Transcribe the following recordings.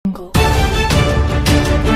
Jungle. Audio Jungle.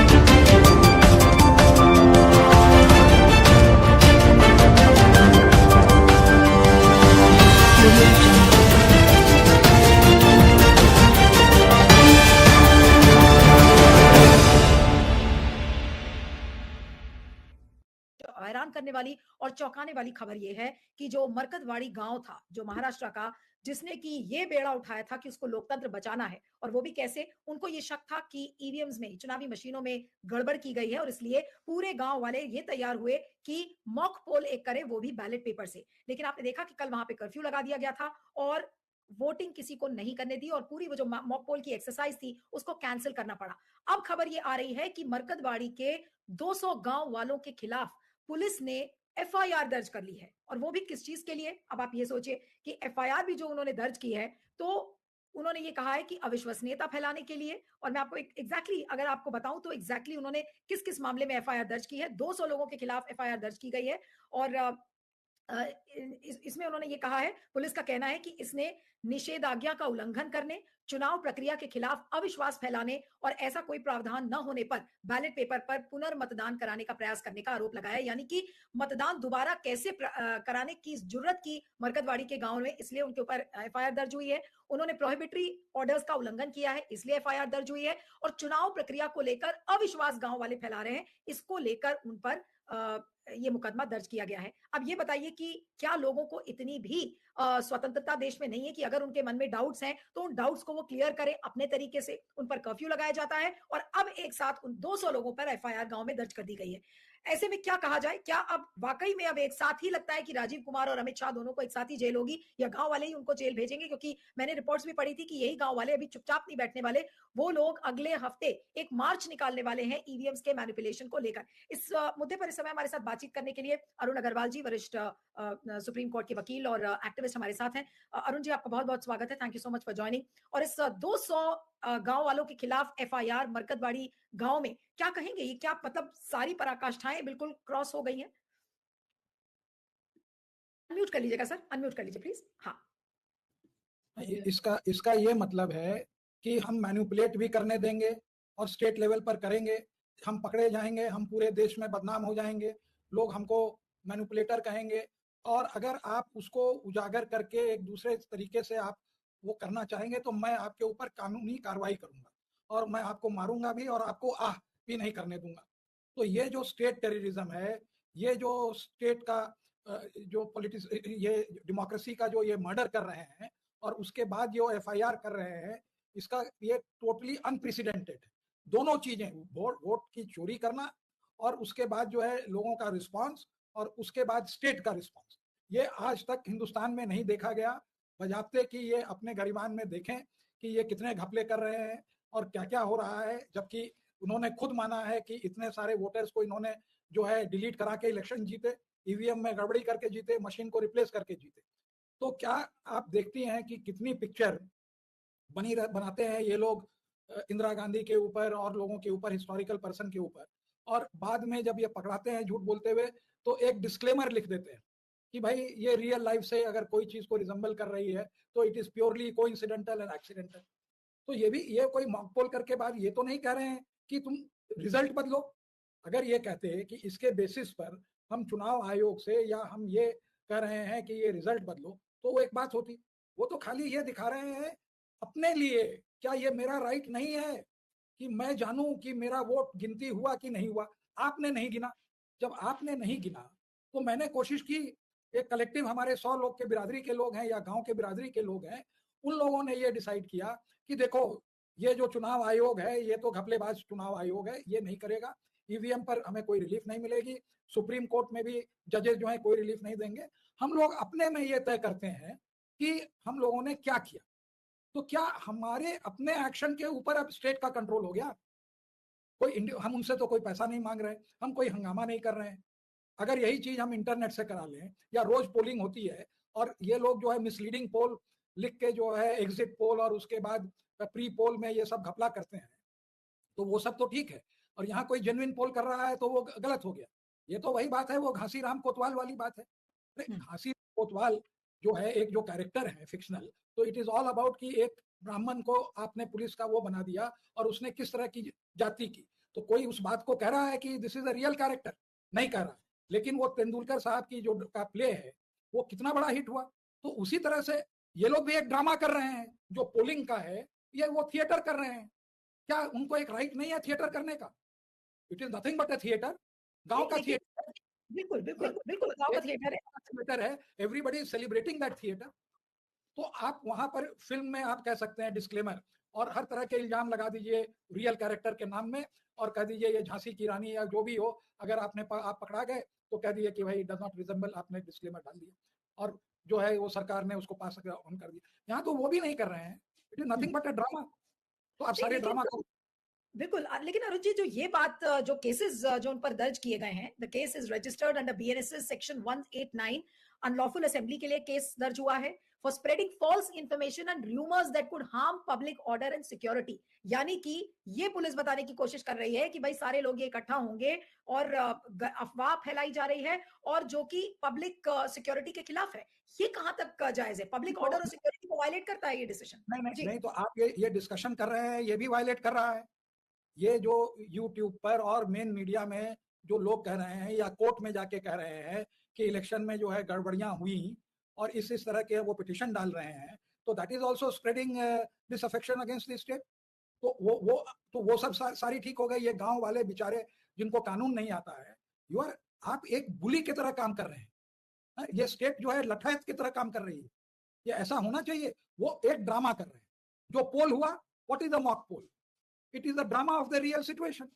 हैरान करने वाली और चौंकाने वाली खबर यह है कि जो मरकतवाड़ी गांव था जो महाराष्ट्र का, जिसने कि ये बेड़ा उठाया था कि उसको लोकतंत्र बचाना है, और वो भी कैसे, उनको ये शक था कि ईवीएम्स में, चुनावी मशीनों में गड़बड़ की गई है, और इसलिए पूरे गांव वाले ये तैयार हुए कि मॉक पोल एक करें, वो भी बैलेट पेपर से। लेकिन आपने देखा कि कल वहां पे कर्फ्यू लगा दिया गया था और वोटिंग किसी को नहीं करने दी, और पूरी वो जो मॉक पोल की एक्सरसाइज थी उसको कैंसिल करना पड़ा। अब खबर ये आ रही है कि मरकतवाड़ी के 200 गांव वालों के खिलाफ पुलिस ने एफआईआर दर्ज कर ली है, और वो भी किस चीज के लिए। अब आप ये सोचिए कि एफआईआर भी जो उन्होंने दर्ज की है, तो उन्होंने ये कहा है कि अविश्वसनीयता फैलाने के लिए। और मैं आपको एग्जैक्टली अगर आपको बताऊं तो एग्जैक्टली उन्होंने किस किस मामले में एफआईआर दर्ज की है। 200 लोगों के खिलाफ एफआईआर दर्ज की गई है, और इसमें उन्होंने ये कहा है, पुलिस का कहना है कि इसने निषेधाज्ञा का उल्लंघन करने, चुनाव प्रक्रिया के खिलाफ अविश्वास फैलाने और ऐसा कोई प्रावधान न होने पर बैलेट पेपर पर पुनर्मतदान कराने का प्रयास करने का आरोप लगाया है। यानी कि मतदान दोबारा कैसे कराने की जरूरत की मरकतवाड़ी के गांव में, इसलिए उनके ऊपर एफआईआर दर्ज हुई है। उन्होंने प्रोहिबिटरी ऑर्डर्स का उल्लंघन किया है, इसलिए एफआईआर दर्ज हुई है। और चुनाव प्रक्रिया को लेकर अविश्वास गांव वाले फैला रहे हैं, इसको लेकर उन पर ये मुकदमा दर्ज किया गया है। अब ये बताइए कि क्या लोगों को इतनी भी स्वतंत्रता देश में नहीं है कि अगर उनके मन में डाउट्स हैं तो उन डाउट्स को वो क्लियर करें अपने तरीके से। उन पर कर्फ्यू लगाया जाता है और अब एक साथ उन 200 लोगों पर एफआईआर गांव में दर्ज कर दी गई है। ऐसे में क्या कहा जाए, क्या अब वाकई में अब एक साथ ही लगता है कि राजीव कुमार और अमित शाह दोनों को एक साथ ही जेल होगी, या गांव वाले ही उनको जेल भेजेंगे? क्योंकि मैंने रिपोर्ट्स भी पढ़ी थी कि यही गांव वाले अभी चुपचाप नहीं बैठने वाले, वो लोग अगले हफ्ते एक मार्च निकालने वाले हैं ईवीएम्स के मैनिपुलेशन को लेकर। इस मुद्दे पर इस समय हमारे साथ बातचीत करने के लिए अरुण अग्रवाल जी, वरिष्ठ सुप्रीम कोर्ट के वकील और एक्टिविस्ट हमारे साथ हैं। अरुण जी, आपका बहुत बहुत स्वागत है, thank you so much for joining. और इस 200 गांव वालों के खिलाफ एफआईआर मरकतवाड़ी गांव में, क्या कहेंगे, ये क्या मतलब सारी पराकाष्ठाएं बिल्कुल क्रॉस हो गई हैं? अनम्यूट कर लीजिएगा सर, अनम्यूट कर लीजिए प्लीज। हाँ, इसका इसका ये मतलब है कि हम मैनिपुलेट भी करने देंगे और स्टेट लेवल पर करेंगे, हम पकड़े जाएंगे, हम पूरे देश में बदनाम हो जाएंगे, लोग हमको मैनिपुलेटर कहेंगे। और अगर आप उसको उजागर करके एक दूसरे तरीके से आप वो करना चाहेंगे तो मैं आपके ऊपर कानूनी कार्रवाई करूंगा और मैं आपको मारूंगा भी और आपको आह भी नहीं करने दूंगा। तो ये जो स्टेट टेररिज्म है, ये जो स्टेट का जो पॉलिटिक्स, ये डेमोक्रेसी का जो ये मर्डर कर रहे हैं और उसके बाद जो एफआईआर कर रहे हैं, इसका ये टोटली अनप्रेसिडेंटेड है। दोनों चीजें, वोट की चोरी करना और उसके बाद जो है लोगों का रिस्पांस और उसके बाद स्टेट का रिस्पांस, ये आज तक हिंदुस्तान में नहीं देखा गया। बजाते कि ये अपने गरिबान में देखें कि ये कितने घपले कर रहे हैं और क्या क्या हो रहा है, जबकि उन्होंने खुद माना है कि इतने सारे वोटर्स को इन्होंने जो है डिलीट करा के इलेक्शन जीते, ईवीएम में गड़बड़ी करके जीते, मशीन को रिप्लेस करके जीते। तो क्या आप देखती हैं कि कितनी पिक्चर बनाते हैं ये लोग इंदिरा गांधी के ऊपर और लोगों के ऊपर, हिस्टोरिकल पर्सन के ऊपर, और बाद में जब ये पकड़ाते हैं झूठ बोलते हुए तो एक डिस्क्लेमर लिख देते हैं कि भाई ये रियल लाइफ से अगर कोई चीज को रिजेंबल कर रही है तो it is purely coincidental and accidental. तो ये भी, ये कोई मॉक पोल करके बाद ये तो नहीं कह रहे हैं कि तुम रिजल्ट बदलो। अगर ये कहते हैं कि इसके बेसिस पर हम चुनाव आयोग से या हम ये कह रहे हैं कि ये रिजल्ट बदलो, तो वो एक बात होती। वो तो खाली ये दिखा रहे हैं अपने लिए, क्या ये मेरा राइट नहीं है कि मैं जानूं कि मेरा वोट गिनती हुआ कि नहीं हुआ। आपने नहीं गिना, जब आपने नहीं गिना तो मैंने कोशिश की, एक कलेक्टिव हमारे 100 लोग के बिरादरी के लोग हैं या गांव के बिरादरी के लोग हैं, उन लोगों ने ये डिसाइड किया कि देखो ये जो चुनाव आयोग है ये तो घपलेबाज चुनाव आयोग है, ये नहीं करेगा, ईवीएम पर हमें कोई रिलीफ नहीं मिलेगी, सुप्रीम कोर्ट में भी जजेस जो है कोई रिलीफ नहीं देंगे। हम लोग अपने में ये तय करते हैं कि हम लोगों ने क्या किया। तो क्या हमारे अपने एक्शन के ऊपर अब स्टेट का कंट्रोल हो गया? कोई, हम उनसे तो कोई पैसा नहीं मांग रहे, हम कोई हंगामा नहीं कर रहे हैं। अगर यही चीज हम इंटरनेट से करा लें या रोज पोलिंग होती है और ये लोग जो है मिसलीडिंग पोल लिख के जो है एग्जिट पोल और उसके बाद प्री पोल में ये सब घपला करते हैं, तो वो सब तो ठीक है। और यहाँ कोई जेन्युइन पोल कर रहा है तो वो गलत हो गया। ये तो वही बात है, वो घासी राम कोतवाल वाली बात है। घासी कोतवाल जो है एक जो कैरेक्टर है फिक्शनल, तो इट इज ऑल अबाउट कि एक ब्राह्मण को आपने पुलिस का वो बना दिया और उसने किस तरह की जाति की, तो कोई उस बात को कह रहा है कि this is a real character? नहीं कह रहा। लेकिन वो तेंदुलकर साहब की जो का प्ले है वो कितना बड़ा हिट हुआ। तो उसी तरह से ये लोग भी एक ड्रामा कर रहे हैं जो पोलिंग का है, ये वो थिएटर कर रहे हैं। क्या उनको एक राइट नहीं है थिएटर करने का? It is nothing but a theatre, गांव का थिएटर। बिल्कुल बिल्कुल बिल्कुल, गांव का थिएटर है। Everybody is celebrating that theatre. तो आप वहां पर फिल्म में आप कह सकते हैं डिस्क्लेमर और हर तरह के इल्जाम लगा दीजिए रियल कैरेक्टर के नाम में और कह दीजिए ये झांसी की रानी या जो भी हो, अगर आप पकड़ा गए तो कह दिए कि भाई डज नॉट रिजेंबल, आपने डिस्क्लेमर डाल दिया और जो है वो सरकार ने उसको पास ऑन कर दिया। यहाँ तो वो भी नहीं कर रहे हैं, it is nothing but a drama. तो आप सारे ड्रामा को बिल्कुल। लेकिन अरुण जी, जो ये बात, जो केसेस जो उन पर दर्ज किए गए हैं, the case is registered under BNSS section 189, unlawful assembly के लिए केस दर्ज हुआ है for spreading false information and rumours that could harm public order and security. यानी कि ये पुलिस बताने की कोशिश कर रही है कि भाई सारे लोग ये इकट्ठा होंगे और अफवाह फैलाई जा रही है और जो कि पब्लिक सिक्योरिटी के खिलाफ है। ये कहां तक जायज है? पब्लिक ऑर्डर और सिक्योरिटी को वायलेट करता है ये डिसीजन? नहीं, तो आप ये डिस्कशन कर रहे हैं, ये भी वायलेट कर रहा है। ये जो यूट्यूब पर और मेन मीडिया में जो लोग कह रहे हैं या कोर्ट में जाके कह रहे हैं कि इलेक्शन में जो है गड़बड़ियां हुई और इस तरह के वो पिटिशन डाल रहे हैं, तो that is also spreading disaffection against the state. तो वो सब सारी ठीक हो गई। ये गांव वाले बेचारे जिनको कानून नहीं आता है, आप एक बुली की तरह काम कर रहे हैं। ये स्टेट जो है लठैत की तरह काम कर रही है। ये ऐसा होना चाहिए। वो एक ड्रामा कर रहे हैं। जो पोल हुआ, what is the mock poll? It is the drama of the real situation.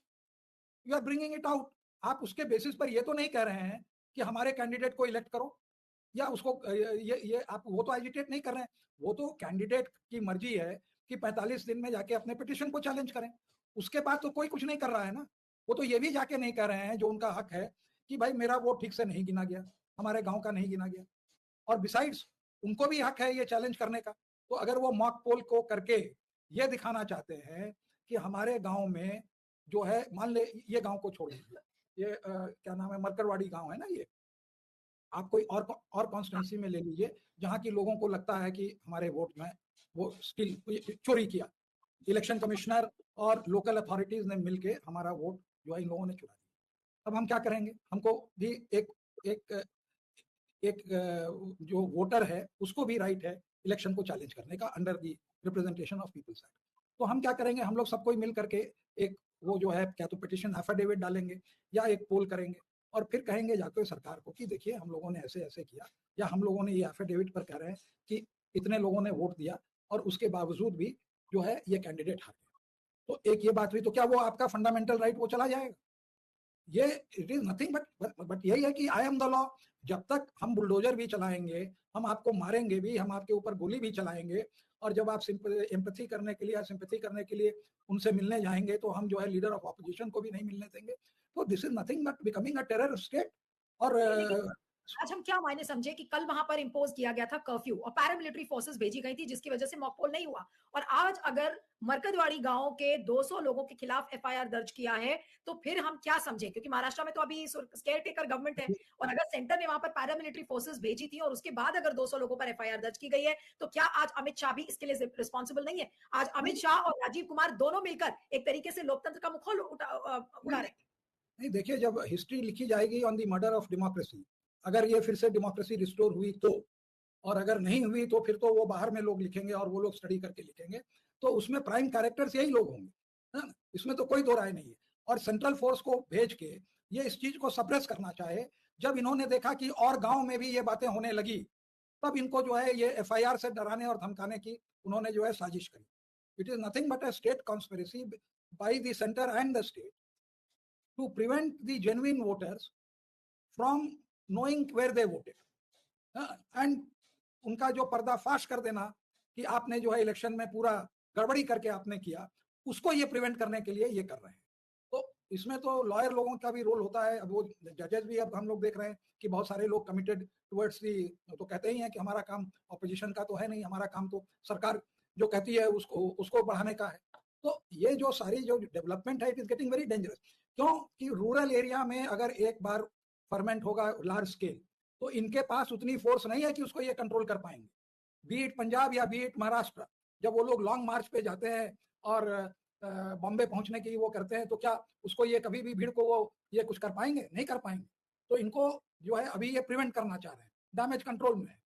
You are bringing it out. आप उसके बेसिस पर ये तो नहीं कह रहे हैं कि हमारे कैंडिडेट को इलेक्ट करो या उसको ये आप वो तो एजिटेट नहीं कर रहे हैं। वो तो कैंडिडेट की मर्जी है कि 45 दिन में जाके अपने पिटिशन को चैलेंज करें। उसके बाद तो कोई कुछ नहीं कर रहा है ना। वो तो ये भी जाके नहीं कह रहे हैं, जो उनका हक है, कि भाई मेरा वोट ठीक से नहीं गिना गया, हमारे गांव का नहीं गिना गया। और बिसाइड्स उनको भी हक है ये चैलेंज करने का। तो अगर वो मॉक पोल को करके ये दिखाना चाहते हैं कि हमारे गांव में जो है, मान ले ये गांव को छोड़ दीजिए, ये क्या नाम है, मरकरवाड़ी गांव है ना, ये आप कोई और कॉन्स्टिट्यूंसी में ले लीजिए जहां की लोगों को लगता है कि हमारे वोट में वो स्टिल चोरी किया। इलेक्शन कमिश्नर और लोकल अथॉरिटीज ने मिलके हमारा वोट जो है इन लोगों ने चुरा दिया। अब हम क्या करेंगे? हमको भी एक जो वोटर है उसको भी राइट है इलेक्शन को चैलेंज करने का under the representation of people's act. तो हम क्या करेंगे? हम लोग सब कोई मिल करके एक वो जो है क्या तो पिटिशन एफिडेविट डालेंगे या एक पोल करेंगे और फिर कहेंगे जाकर सरकार को कि देखिए हम लोगों ने ऐसे ऐसे किया, या हम लोगों ने ये एफिडेविट पर कह रहे हैं कि इतने लोगों ने वोट दिया और उसके बावजूद भी जो है ये कैंडिडेट हार गया। तो एक ये बात हुई, तो क्या वो आपका फंडामेंटल राइट वो चला जाएगा? ये इट इज नथिंग बट यही है कि आई एम द लॉ। जब तक हम बुलडोजर भी चलाएंगे, हम आपको मारेंगे भी, हम आपके ऊपर गोली भी चलाएंगे, और जब आप एम्पैथी करने के लिए या सिंपैथी करने के लिए उनसे मिलने जाएंगे तो हम जो है लीडर ऑफ ऑपोजिशन को भी नहीं मिलने देंगे। तो this is nothing but becoming a terror state. और आज हम क्या मायने समझे कि कल वहां पर इंपोज किया गया था कर्फ्यू और पैरामिलिट्री फोर्सेस भेजी गई थी जिसकी वजह से मॉक पोल नहीं हुआ, और आज अगर मरकजवाड़ी गांव के 200 लोगों के खिलाफ एफआईआर दर्ज किया है तो फिर हम क्या समझे? क्योंकि महाराष्ट्र में तो अभी केयर टेकर गवर्नमेंट है, और अगर सेंटर ने वहां पर पैरामिलिट्री फोर्सेस भेजी थी और उसके बाद अगर 200 लोगों पर एफआईआर दर्ज की गई है, तो क्या आज अमित शाह भी इसके लिए रिस्पॉन्सिबल नहीं है? आज अमित शाह और राजीव कुमार दोनों मिलकर एक तरीके से लोकतंत्र का मुखौल उड़ा रहे। नहीं, देखिए, जब हिस्ट्री लिखी जाएगी on the murder of democracy, अगर ये फिर से डेमोक्रेसी रिस्टोर हुई तो, और अगर नहीं हुई तो फिर तो वो बाहर में लोग लिखेंगे और वो लोग स्टडी करके लिखेंगे, तो उसमें प्राइम कैरेक्टर्स यही लोग होंगे, है ना? इसमें तो कोई दो राय नहीं है। और सेंट्रल फोर्स को भेज के ये इस चीज को सप्रेस करना चाहे, जब इन्होंने देखा कि और गांव में भी ये बातें होने लगी, तब इनको जो है ये एफआईआर से डराने और धमकाने की उन्होंने जो है साजिश करी। It is nothing but a state conspiracy by the centre and the state to prevent the genuine voters from knowing where they voted, and उनका जो पर्दाफाश कर देना कि आपने जो है इलेक्शन में पूरा गड़बड़ी करके आपने किया, उसको ये प्रिवेंट करने के लिए ये कर रहे हैं। तो इसमें तो लॉयर लोगों का भी रोल होता है। अब वो जजेस भी, अब हम लोग देख रहे हैं कि बहुत सारे लोग कमिटेड टुवर्ड्स दी, तो कहते ही हैं कि हमारा काम ऑपोजिशन का तो है नहीं, हमारा काम तो सरकार जो कहती है उसको बढ़ाने का है। तो ये जो सारी जो डेवलपमेंट है, it is getting very dangerous. क्यों कि रूरल एरिया में अगर एक बार फर्मेंट होगा लार्ज स्केल, तो इनके पास उतनी फोर्स नहीं है कि उसको ये कंट्रोल कर पाएंगे, बी इट पंजाब या बी इट महाराष्ट्र। जब वो लोग लॉन्ग मार्च पे जाते हैं और बॉम्बे पहुंचने की वो करते हैं, तो क्या उसको ये कभी भी भीड़ को वो ये कुछ कर पाएंगे? नहीं कर पाएंगे। तो इनको जो है अभी ये प्रिवेंट करना चाह रहे हैं, डैमेज कंट्रोल में है।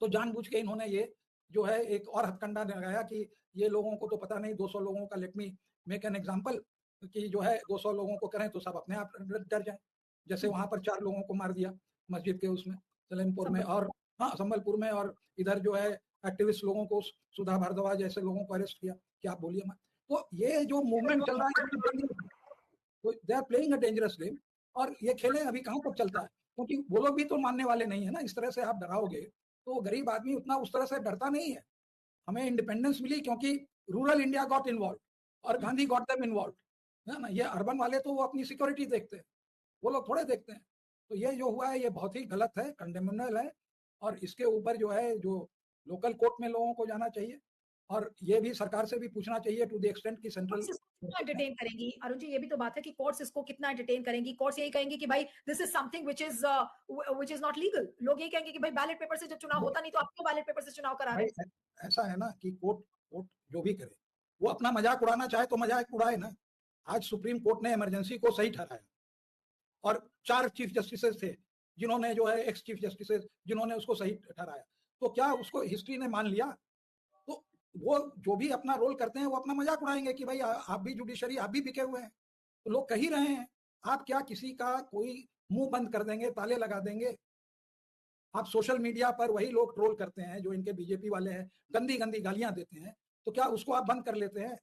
तो जानबूझ के इन्होंने ये जो है एक और हथकंडा लगाया कि ये लोगों को तो पता नहीं, 200 लोगों का, let me make an example, कि जो है 200 लोगों को करें तो सब अपने आप डर जाए। जैसे वहां पर 4 लोगों को मार दिया मस्जिद के उसमें सलेमपुर में, और हाँ संबलपुर में, और इधर जो है एक्टिविस्ट लोगों को, सुधा भारद्वाज जैसे लोगों को अरेस्ट किया। क्या आप बोलिए मत। तो ये जो मूवमेंट चल रहा है, तो they are playing a dangerous game, और ये खेलें अभी कहाँ तक चलता है, क्योंकि वो लोग भी तो मानने वाले नहीं है ना। इस तरह से आप डराओगे तो गरीब आदमी उतना उस तरह से डरता नहीं है। हमें इंडिपेंडेंस मिली क्योंकि रूरल इंडिया गॉट इन्वॉल्व और गांधी गॉट देम इन्वॉल्व, है ना। ये अर्बन वाले तो वो अपनी सिक्योरिटी देखते हैं, वो लोग थोड़े देखते हैं। तो ये जो हुआ है ये बहुत ही गलत है, कंडेमेबल है, और इसके ऊपर जो है जो लोकल कोर्ट में लोगों को जाना चाहिए, और ये भी सरकार से भी पूछना चाहिए टू द एक्सटेंट की सेंट्रल कोर्ट्स इसको कितना एंटरटेन करेंगी अरुण जी, ये भी तो बात है कि कोर्ट्स इसको कितना एंटरटेन करेंगी। कोर्ट्स यही कहेंगे कि भाई this is something which is not legal. लोग यही कहेंगे कि भाई बैलेट पेपर से जब चुनाव होता नहीं तो आप क्यों बैलेट पेपर से चुनाव करा रहे भाई हैं? ऐसा है ना कि कोर्ट कोर्ट जो भी करे, वो अपना मजाक उड़ाना चाहे तो मजाक उड़ाए ना। आज सुप्रीम कोर्ट ने इमरजेंसी को सही ठहराया, और 4 चीफ जस्टिसेस थे जिन्होंने जो है, एक्स चीफ जस्टिसेस जिन्होंने उसको सही ठहराया। तो क्या उसको हिस्ट्री ने मान लिया? तो वो जो भी अपना रोल करते हैं वो अपना मजाक उड़ाएंगे कि भाई आप भी जुडिशरी, आप भी बिके हुए हैं। तो लोग कह ही रहे हैं, आप क्या किसी का कोई मुंह बंद कर देंगे, ताले लगा देंगे? आप सोशल मीडिया पर वही लोग ट्रोल करते हैं जो इनके बीजेपी वाले हैं, गंदी गंदी गालियां देते हैं, तो क्या उसको आप बंद कर लेते हैं?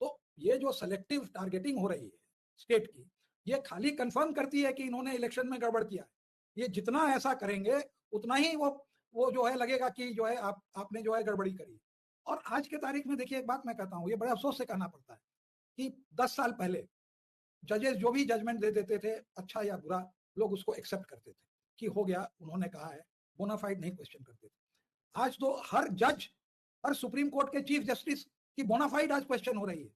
तो ये जो सेलेक्टिव टारगेटिंग हो रही है स्टेट की, ये खाली कंफर्म करती है कि इन्होंने इलेक्शन में गड़बड़ किया है। ये जितना ऐसा करेंगे उतना ही वो जो है लगेगा कि जो है आपने जो है गड़बड़ी करी। और आज के तारीख में देखिए, एक बात मैं कहता हूँ, ये बड़े अफसोस से कहना पड़ता है कि 10 साल पहले जजेस जो भी जजमेंट दे देते थे, अच्छा या बुरा, लोग उसको एक्सेप्ट करते थे कि हो गया, उन्होंने कहा है, बोनाफाइड नहीं क्वेश्चन करते थे। आज तो हर जज, हर सुप्रीम कोर्ट के चीफ जस्टिस की बोनाफाइड आज क्वेश्चन हो रही है।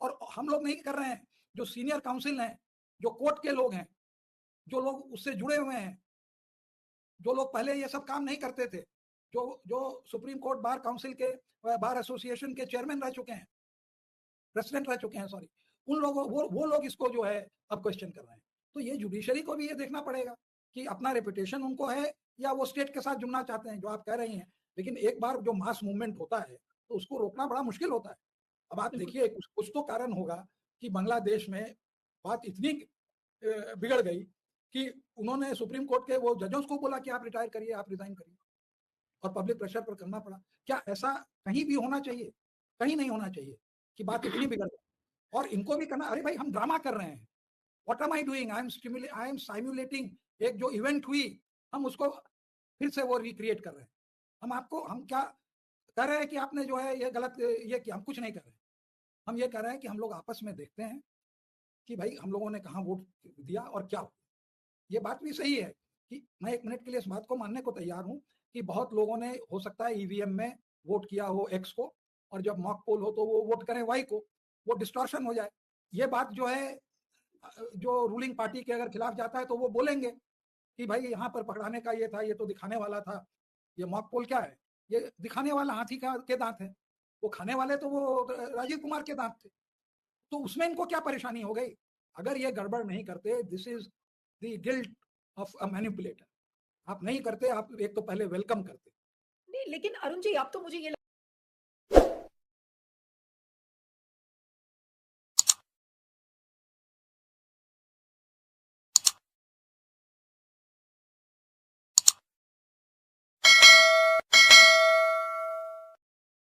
और हम लोग नहीं कर रहे हैं, जो सीनियर काउंसिल हैं, जो कोर्ट के लोग हैं, जो लोग उससे जुड़े हुए हैं, जो लोग पहले ये सब काम नहीं करते थे, जो जो सुप्रीम कोर्ट बार काउंसिल के, बार एसोसिएशन के चेयरमैन रह चुके हैं, प्रेसिडेंट रह चुके हैं, सॉरी, उन लोगों वो लोग इसको जो है अब क्वेश्चन कर रहे हैं। तो ये जुडिशरी को भी ये देखना पड़ेगा कि अपना रेपुटेशन उनको है या वो स्टेट के साथ जुड़ना चाहते हैं, जो आप कह रही हैं। लेकिन एक बार जो मास मूवमेंट होता है तो उसको रोकना बड़ा मुश्किल होता है। अब आप देखिए, कुछ तो कारण होगा कि बांग्लादेश में बात इतनी बिगड़ गई कि उन्होंने सुप्रीम कोर्ट के वो जजों को बोला कि आप रिटायर करिए, आप रिजाइन करिए, और पब्लिक प्रेशर पर करना पड़ा। क्या ऐसा कहीं भी होना चाहिए? कहीं नहीं होना चाहिए कि बात इतनी बिगड़ गई। और इनको भी करना, अरे भाई हम ड्रामा कर रहे हैं, what am I doing, I am simulating, एक जो इवेंट हुई हम उसको फिर से वो रिक्रिएट कर रहे हैं। हम क्या कह रहे हैं कि आपने जो है ये गलत ये किया? हम कुछ नहीं कर रहे हैं। हम ये कह रहे हैं कि हम लोग आपस में देखते हैं कि भाई हम लोगों ने कहाँ वोट दिया और क्या हुआ। ये बात भी सही है कि मैं 1 मिनट के लिए इस बात को मानने को तैयार हूं कि बहुत लोगों ने हो सकता है ईवीएम में वोट किया हो एक्स को, और जब मॉक पोल हो तो वो वोट करें वाई को, वो डिस्टॉर्शन हो जाए। ये बात जो है, जो रूलिंग पार्टी के अगर खिलाफ जाता है तो वो बोलेंगे कि भाई यहाँ पर पकड़ाने का ये था, ये तो दिखाने वाला था। ये मॉक पोल क्या है? ये दिखाने वाला हाथी के दांत है, वो खाने वाले तो वो राजीव कुमार के दांत थे। तो उसमें इनको क्या परेशानी हो गई? अगर ये गड़बड़ नहीं करते, this is the guilt of a manipulator. आप नहीं करते, आप एक तो पहले वेलकम करते। नहीं, लेकिन अरुण जी, अब तो मुझे ये